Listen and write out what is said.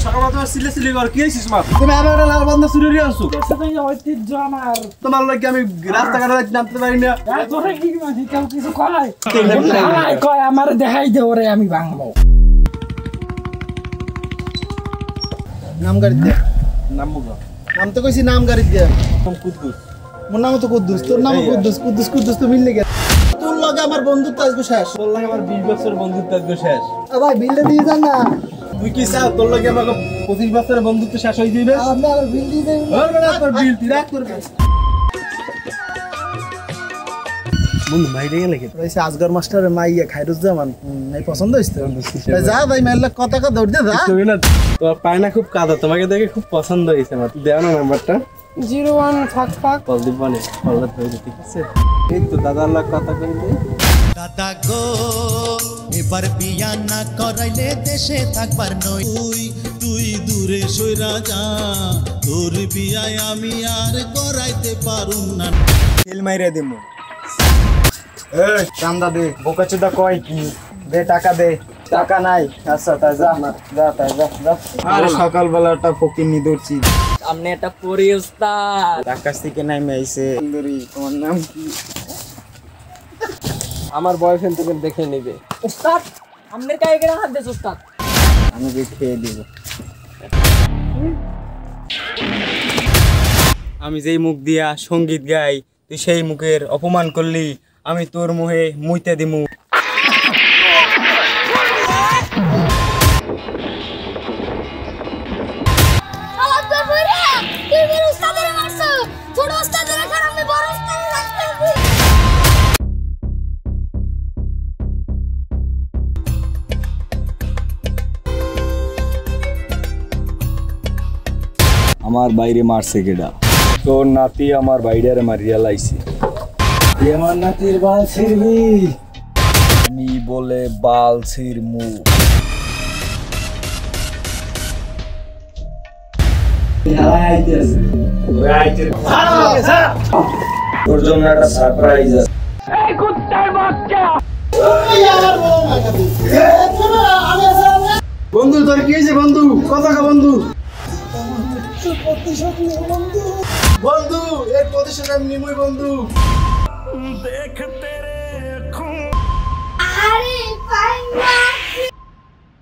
সকালে তোমার সিলে কর কি হইছিস মা তুমি আবার একটা লাল বান্দা চুরি করে আনছো সেটাই ঐতিহ্য আমার তোমার লাগি আমি রাস্তাঘাটে নামতে পারি না তোরে কি মাঝি কেউ কিছু কয় আমার দেখাই দে ওরে আমি ভাঙবো নাম গাড়ি দে নাম বুঝা নাম তো কইছি নাম গাড়ি দে কুদ্দুস মোর নাম তো কুদ্দুস তোর নাম কুদ্দুস তো মিললে গে তোর লগে আমার বন্ধুত্ব আজকে শেষ তোর লাগে আমার 20 বছর বন্ধুত্ব আজকে শেষ ভাই বিলটা দিয়ে যান না তুই কি চাও তোর লাগে আমাকে 25 বছরের বন্ধুত্ব শেষ হয়ে যাবে আপনি আবার বিল দিয়ে দেন আর বড় তোর বিল তুই রাখ করবে বন্ধু বাইরে গেলে কি রইছে আজগর মাস্টারের মাইয়া খাইরুজ জামান নাই পছন্দ হইছে যা ভাই মেলা কথা দৌড় দে যা তোর পায়না খুব কাদা তোমাকে দেখে খুব পছন্দ হয়েছে আমার দেও না নাম্বারটা 01 ফাক কল দিব না কলটা ধরে ঠিক আছে এই তো দাদার লাগ কথা কই দে দাদা গো এবার বিয়া না করাইলে দেশে থাকবার নই তুই দূরে সইরা যা তোর বিয়ায় আমি আর করাইতে পারুম না তেল মাইরা দিমু এই চান্দা দে বোকাচোদা কয় কি দে টাকা দে টাকা নাই আচ্ছা তা যা যা আরে সকালবেলাটা ফকিনি দৌড়ছি সামনে একটা পরি উস্তাদ আকাশ থেকে নামে আইছে সুন্দরী তোমার নাম কি আমার বয়ফ্রেন্ড তোকে দেখে নেবে উস্তাদ আমনের কাছে গেরা হাত দে উস্তাদ আমি খেয়ে দিব আমি যেই মুখ দিয়া সঙ্গীত গাই তুই সেই মুখের অপমান করলি আমি তোর মুহে মুইতে দিমু আমার বাইরে মারছে কেডা তোর নাতি আমার বাইরে মারিয়া লাইছে আমার নাতির বাল ছিড়বি আমি বলে বাল ছিড়মু তোর জন্য একটা সারপ্রাইজ আছে বন্ধু তোর কি হয়েছে বন্ধু কথা কা বন্ধু বন্ধু এর প্রতিশোধ আমি নিমই বন্ধু দেখতে রে আরে পাইনা